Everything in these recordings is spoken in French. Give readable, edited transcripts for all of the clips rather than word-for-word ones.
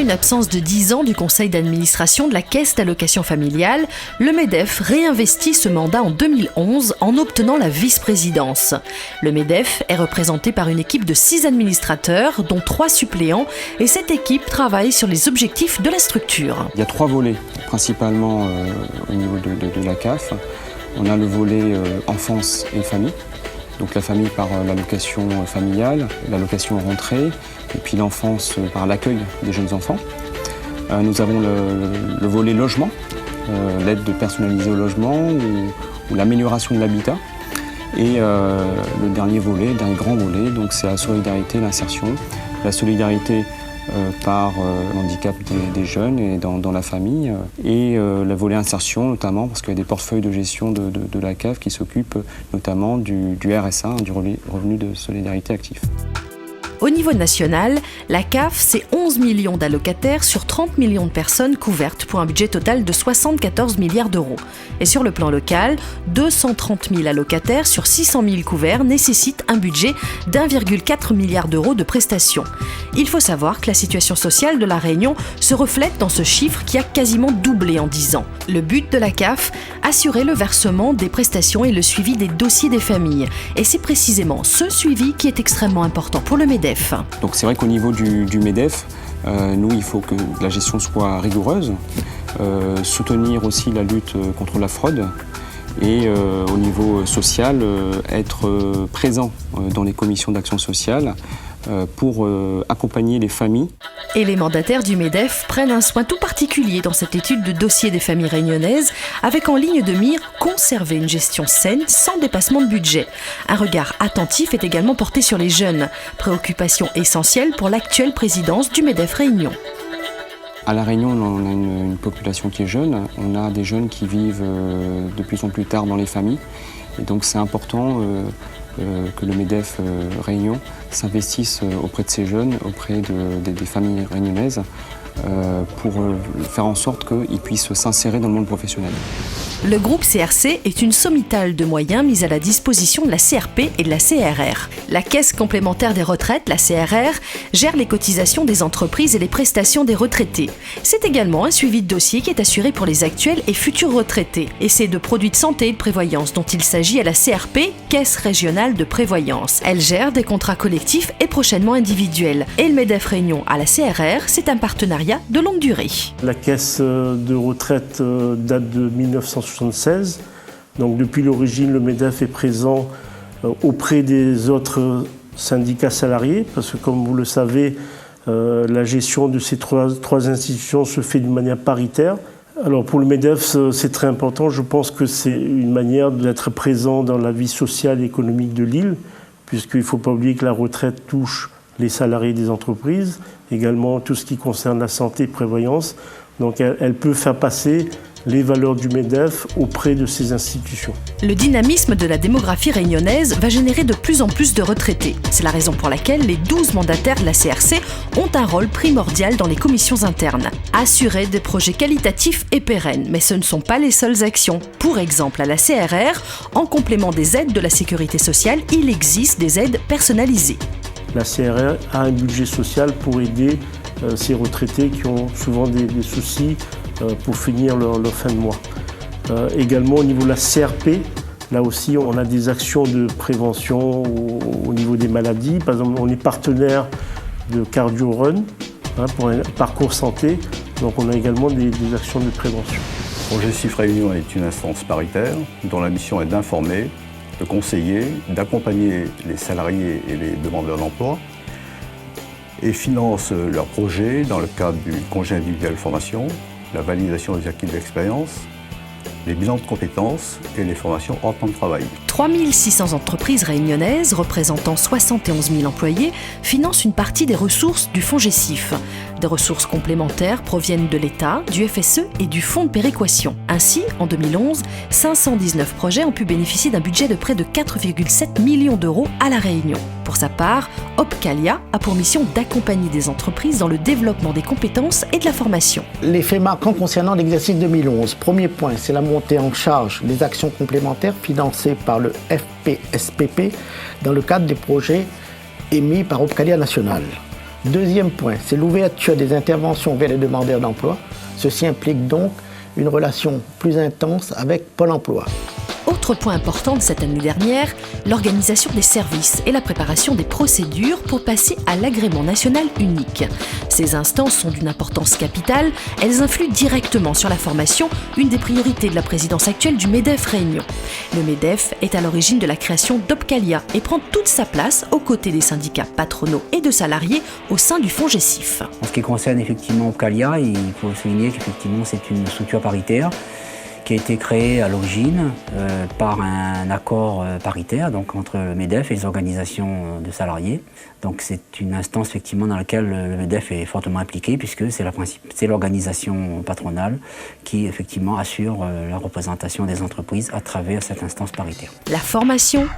Après une absence de 10 ans du conseil d'administration de la Caisse d'allocation familiale, le MEDEF réinvestit ce mandat en 2011 en obtenant la vice-présidence. Le MEDEF est représenté par une équipe de 6 administrateurs, dont 3 suppléants, et cette équipe travaille sur les objectifs de la structure. Il y a 3 volets, principalement au niveau de la CAF. On a le volet enfance et famille. Donc la famille par l'allocation familiale, l'allocation rentrée, et puis l'enfance par l'accueil des jeunes enfants. Nous avons le volet logement, l'aide personnalisée au logement ou l'amélioration de l'habitat. Et le dernier grand volet, donc c'est la solidarité et l'insertion. La solidarité par l'handicap des jeunes et dans la famille, et le volet insertion notamment parce qu'il y a des portefeuilles de gestion de la CAF qui s'occupent notamment du RSA, du revenu de solidarité actif. Au niveau national, la CAF, c'est 11 millions d'allocataires sur 30 millions de personnes couvertes pour un budget total de 74 milliards d'euros. Et sur le plan local, 230 000 allocataires sur 600 000 couverts nécessitent un budget d'1,4 milliard d'euros de prestations. Il faut savoir que la situation sociale de La Réunion se reflète dans ce chiffre qui a quasiment doublé en 10 ans. Le but de la CAF, assurer le versement des prestations et le suivi des dossiers des familles. Et c'est précisément ce suivi qui est extrêmement important pour le MEDEF. Donc c'est vrai qu'au niveau du MEDEF, nous, il faut que la gestion soit rigoureuse, soutenir aussi la lutte contre la fraude et au niveau social, être présent dans les commissions d'action sociale pour accompagner les familles. Et les mandataires du MEDEF prennent un soin tout particulier dans cette étude de dossier des familles réunionnaises, avec en ligne de mire conserver une gestion saine sans dépassement de budget. Un regard attentif est également porté sur les jeunes, préoccupation essentielle pour l'actuelle présidence du MEDEF Réunion. À La Réunion, on a une population qui est jeune. On a des jeunes qui vivent de plus en plus tard dans les familles. Et donc c'est important que le MEDEF Réunion s'investisse auprès de ces jeunes, auprès des familles réunionnaises, pour faire en sorte qu'ils puissent s'insérer dans le monde professionnel. Le groupe CRC est une sommitale de moyens mis à la disposition de la CRP et de la CRR. La Caisse complémentaire des retraites, la CRR, gère les cotisations des entreprises et les prestations des retraités. C'est également un suivi de dossier qui est assuré pour les actuels et futurs retraités. Et c'est de produits de santé et de prévoyance dont il s'agit à la CRP, Caisse régionale de prévoyance. Elle gère des contrats collectifs et prochainement individuels. Et le MEDEF Réunion à la CRR, c'est un partenariat de longue durée. La caisse de retraite date de 1976. Donc depuis l'origine, le MEDEF est présent auprès des autres syndicats salariés, parce que comme vous le savez, la gestion de ces trois institutions se fait d'une manière paritaire. Alors pour le MEDEF, c'est très important. Je pense que c'est une manière d'être présent dans la vie sociale et économique de l'île, puisqu'il ne faut pas oublier que la retraite touche les salariés des entreprises, également tout ce qui concerne la santé et prévoyance. Donc elle peut faire passer les valeurs du MEDEF auprès de ces institutions. Le dynamisme de la démographie réunionnaise va générer de plus en plus de retraités. C'est la raison pour laquelle les 12 mandataires de la CRC ont un rôle primordial dans les commissions internes. Assurer des projets qualitatifs et pérennes, mais ce ne sont pas les seules actions. Pour exemple, à la CRR, en complément des aides de la sécurité sociale, il existe des aides personnalisées. La CRR a un budget social pour aider ces retraités qui ont souvent des soucis pour finir leur fin de mois. Également au niveau de la CRP, là aussi on a des actions de prévention au niveau des maladies. Par exemple, on est partenaire de Cardio Run pour un parcours santé, donc on a également des actions de prévention. Progestif Réunion est une instance paritaire dont la mission est d'informer, de conseiller, d'accompagner les salariés et les demandeurs d'emploi et finance leurs projets dans le cadre du congé individuel formation, la validation des acquis de l'expérience, les bilans de compétences et les formations hors temps de travail. 3600 entreprises réunionnaises, représentant 71 000 employés, financent une partie des ressources du FONGECIF. Des ressources complémentaires proviennent de l'État, du FSE et du Fonds de péréquation. Ainsi, en 2011, 519 projets ont pu bénéficier d'un budget de près de 4,7 millions d'euros à La Réunion. Pour sa part, Opcalia a pour mission d'accompagner des entreprises dans le développement des compétences et de la formation. Les faits marquants concernant l'exercice 2011. Premier point, c'est la montée en charge des actions complémentaires financées par le FPSPP dans le cadre des projets émis par Opcalia National. Deuxième point, c'est l'ouverture des interventions vers les demandeurs d'emploi. Ceci implique donc une relation plus intense avec Pôle emploi. Autre point important de cette année dernière, l'organisation des services et la préparation des procédures pour passer à l'agrément national unique. Ces instances sont d'une importance capitale, elles influent directement sur la formation, une des priorités de la présidence actuelle du MEDEF Réunion. Le MEDEF est à l'origine de la création d'Opcalia et prend toute sa place aux côtés des syndicats patronaux et de salariés au sein du FONGECIF. En ce qui concerne effectivement Opcalia, il faut souligner qu'effectivement c'est une structure paritaire qui a été créée à l'origine par un accord paritaire donc entre le MEDEF et les organisations de salariés. Donc c'est une instance effectivement dans laquelle le MEDEF est fortement impliqué puisque c'est l'organisation patronale qui effectivement assure la représentation des entreprises à travers cette instance paritaire. La formation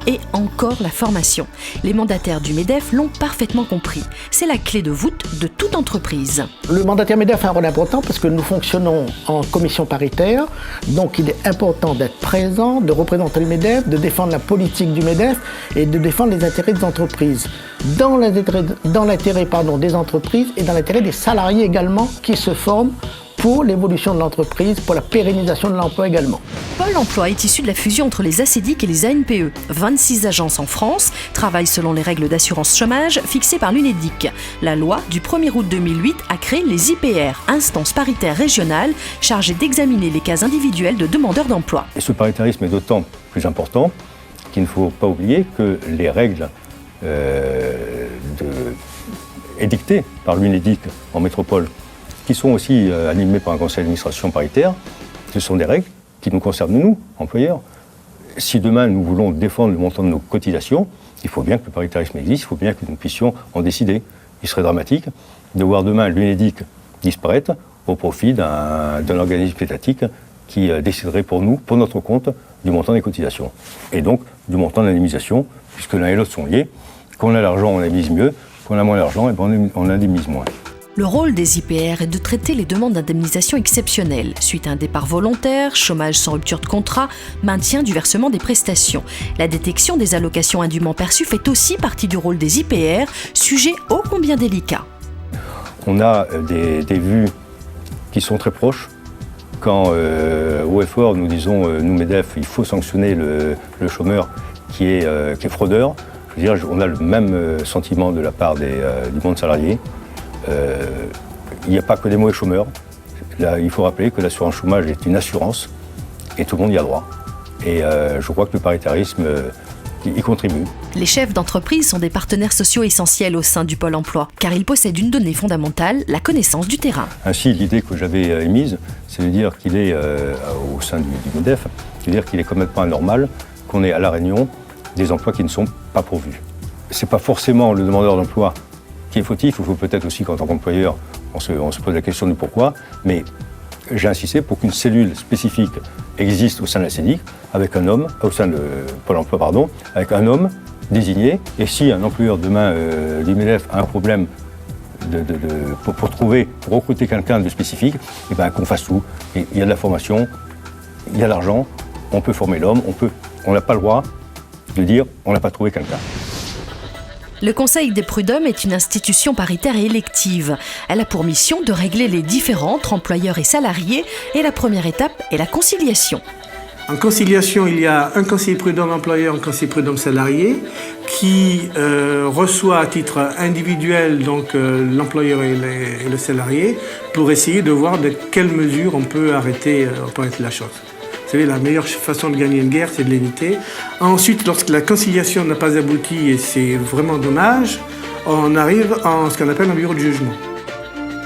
et encore la formation. Les mandataires du MEDEF l'ont parfaitement compris. C'est la clé de voûte de toute entreprise. Le mandataire MEDEF a un rôle important parce que nous fonctionnons en commission paritaire. Donc il est important d'être présent, de représenter le MEDEF, de défendre la politique du MEDEF et de défendre les intérêts des entreprises. Dans l'intérêt des entreprises et dans l'intérêt des salariés également qui se forment pour l'évolution de l'entreprise, pour la pérennisation de l'emploi également. Pôle emploi est issu de la fusion entre les ACEDIC et les ANPE. 26 agences en France travaillent selon les règles d'assurance chômage fixées par l'UNEDIC. La loi du 1er août 2008 a créé les IPR, instances paritaires régionales chargées d'examiner les cas individuels de demandeurs d'emploi. Et ce paritarisme est d'autant plus important qu'il ne faut pas oublier que les règles édictées par l'UNEDIC en métropole, qui sont aussi animés par un conseil d'administration paritaire, ce sont des règles qui nous concernent, nous, employeurs. Si demain nous voulons défendre le montant de nos cotisations, il faut bien que le paritarisme existe, il faut bien que nous puissions en décider. Il serait dramatique de voir demain l'UNEDIC disparaître au profit d'un organisme étatique qui déciderait pour nous, pour notre compte, du montant des cotisations. Et donc du montant de l'indemnisation, puisque l'un et l'autre sont liés. Quand on a l'argent, on indemnise mieux. Quand on a moins d'argent, on indemnise moins. Le rôle des IPR est de traiter les demandes d'indemnisation exceptionnelles, suite à un départ volontaire, chômage sans rupture de contrat, maintien du versement des prestations. La détection des allocations indûment perçues fait aussi partie du rôle des IPR, sujet ô combien délicat. On a des vues qui sont très proches. Quand au effort, nous disons, nous MEDEF, il faut sanctionner le chômeur qui est fraudeur, je veux dire, on a le même sentiment de la part du monde salarié. Il n'y a pas que des mauvais chômeurs. Là, il faut rappeler que l'assurance chômage est une assurance et tout le monde y a droit. Et je crois que le paritarisme y contribue. Les chefs d'entreprise sont des partenaires sociaux essentiels au sein du Pôle emploi, car ils possèdent une donnée fondamentale, la connaissance du terrain. Ainsi, l'idée que j'avais émise, c'est de dire qu'il est, au sein du MEDEF, c'est de dire qu'il est complètement anormal qu'on ait à La Réunion des emplois qui ne sont pas pourvus. Ce n'est pas forcément le demandeur d'emploi qui est fautif, il faut peut-être aussi qu'en tant qu'employeur, on se pose la question du pourquoi, mais j'ai insisté pour qu'une cellule spécifique existe au sein de la CEDIC, avec un homme, au sein de Pôle emploi, pardon, avec un homme désigné, et si un employeur demain du MEDEF a un problème pour recruter quelqu'un de spécifique, et ben qu'on fasse tout. Et il y a de la formation, il y a de l'argent, on peut former l'homme, on n'a pas le droit de dire on n'a pas trouvé quelqu'un. Le Conseil des prud'hommes est une institution paritaire et élective. Elle a pour mission de régler les différends entre employeurs et salariés et la première étape est la conciliation. En conciliation, il y a un conseiller prud'homme employeur, un conseiller prud'homme salarié qui reçoit à titre individuel donc l'employeur et le salarié pour essayer de voir de quelle mesure on peut arrêter la chose. Vous savez, la meilleure façon de gagner une guerre, c'est de l'éviter. Ensuite, lorsque la conciliation n'a pas abouti, et c'est vraiment dommage, on arrive en ce qu'on appelle un bureau de jugement.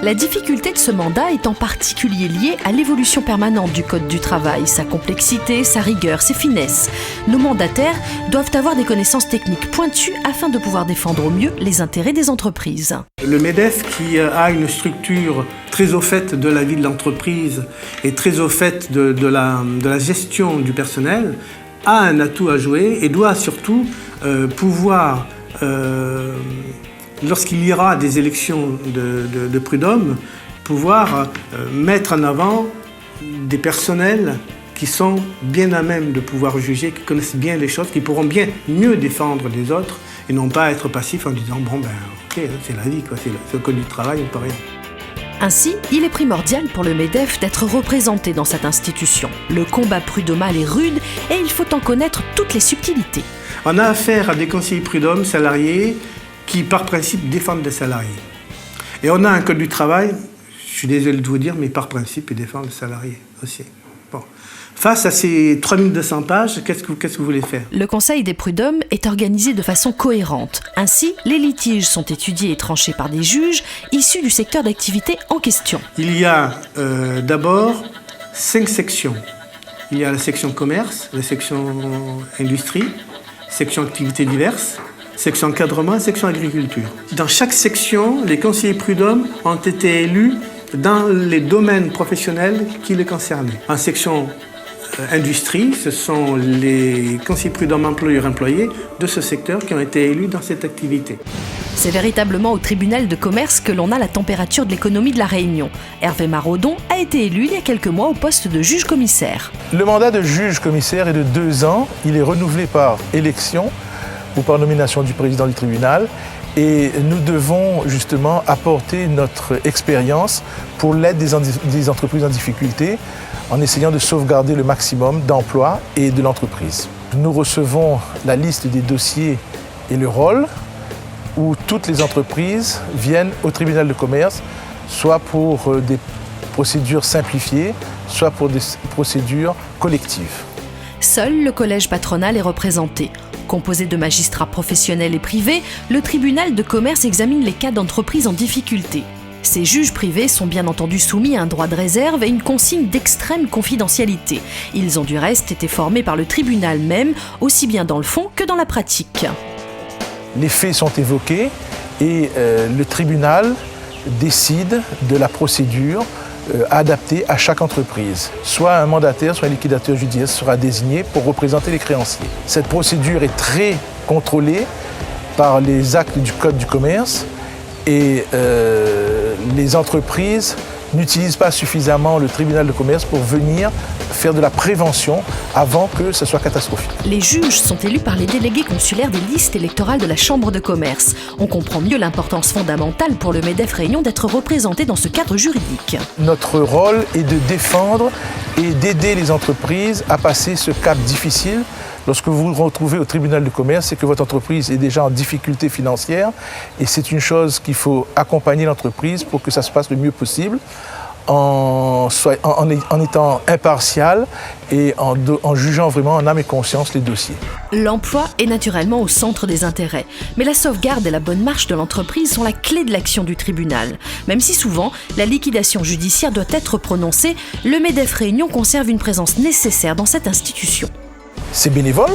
La difficulté de ce mandat est en particulier liée à l'évolution permanente du Code du travail, sa complexité, sa rigueur, ses finesses. Nos mandataires doivent avoir des connaissances techniques pointues afin de pouvoir défendre au mieux les intérêts des entreprises. Le MEDEF, qui a une structure très au fait de la vie de l'entreprise et très au fait de la gestion du personnel, a un atout à jouer et doit surtout pouvoir... lorsqu'il y aura des élections de prud'hommes, pouvoir mettre en avant des personnels qui sont bien à même de pouvoir juger, qui connaissent bien les choses, qui pourront bien mieux défendre les autres et non pas être passifs en disant « bon ben, ok, c'est la vie, quoi. C'est le code du travail, on peut rien. Ainsi, il est primordial pour le MEDEF d'être représenté dans cette institution. Le combat prud'homal est rude et il faut en connaître toutes les subtilités. On a affaire à des conseillers prud'hommes salariés qui, par principe, défendent les salariés. Et on a un code du travail, je suis désolé de vous dire, mais par principe, ils défendent les salariés aussi. Bon. Face à ces 3200 pages, qu'est-ce que vous voulez faire? Le Conseil des prud'hommes est organisé de façon cohérente. Ainsi, les litiges sont étudiés et tranchés par des juges issus du secteur d'activité en question. Il y a d'abord 5 sections. Il y a la section commerce, la section industrie, section activités diverses, section encadrement et section agriculture. Dans chaque section, les conseillers prud'hommes ont été élus dans les domaines professionnels qui les concernaient. En section industrie, ce sont les conseillers prud'hommes employeurs-employés de ce secteur qui ont été élus dans cette activité. C'est véritablement au tribunal de commerce que l'on a la température de l'économie de la Réunion. Hervé Maraudon a été élu il y a quelques mois au poste de juge-commissaire. Le mandat de juge-commissaire est de 2 ans. Il est renouvelé par élection ou par nomination du président du tribunal. Et nous devons justement apporter notre expérience pour l'aide des entreprises en difficulté en essayant de sauvegarder le maximum d'emplois et de l'entreprise. Nous recevons la liste des dossiers et le rôle où toutes les entreprises viennent au tribunal de commerce, soit pour des procédures simplifiées, soit pour des procédures collectives. Seul le collège patronal est représenté. Composé de magistrats professionnels et privés, le tribunal de commerce examine les cas d'entreprises en difficulté. Ces juges privés sont bien entendu soumis à un droit de réserve et une consigne d'extrême confidentialité. Ils ont du reste été formés par le tribunal même, aussi bien dans le fond que dans la pratique. Les faits sont évoqués et le tribunal décide de la procédure adaptée à chaque entreprise. Soit un mandataire, soit un liquidateur judiciaire sera désigné pour représenter les créanciers. Cette procédure est très contrôlée par les actes du Code du commerce et les entreprises n'utilisent pas suffisamment le tribunal de commerce pour venir faire de la prévention avant que ce soit catastrophique. Les juges sont élus par les délégués consulaires des listes électorales de la Chambre de commerce. On comprend mieux l'importance fondamentale pour le MEDEF Réunion d'être représenté dans ce cadre juridique. Notre rôle est de défendre et d'aider les entreprises à passer ce cap difficile. Lorsque vous vous retrouvez au tribunal de commerce, c'est que votre entreprise est déjà en difficulté financière et c'est une chose qu'il faut accompagner l'entreprise pour que ça se passe le mieux possible en étant impartial et en jugeant vraiment en âme et conscience les dossiers. L'emploi est naturellement au centre des intérêts, mais la sauvegarde et la bonne marche de l'entreprise sont la clé de l'action du tribunal. Même si souvent, la liquidation judiciaire doit être prononcée, le MEDEF Réunion conserve une présence nécessaire dans cette institution. C'est bénévole,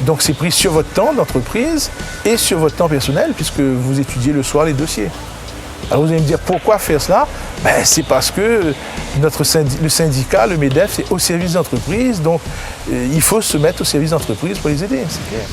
donc c'est pris sur votre temps d'entreprise et sur votre temps personnel puisque vous étudiez le soir les dossiers. Alors vous allez me dire pourquoi faire cela? C'est parce que le syndicat, le MEDEF, c'est au service d'entreprise, donc il faut se mettre au service d'entreprise pour les aider, c'est clair.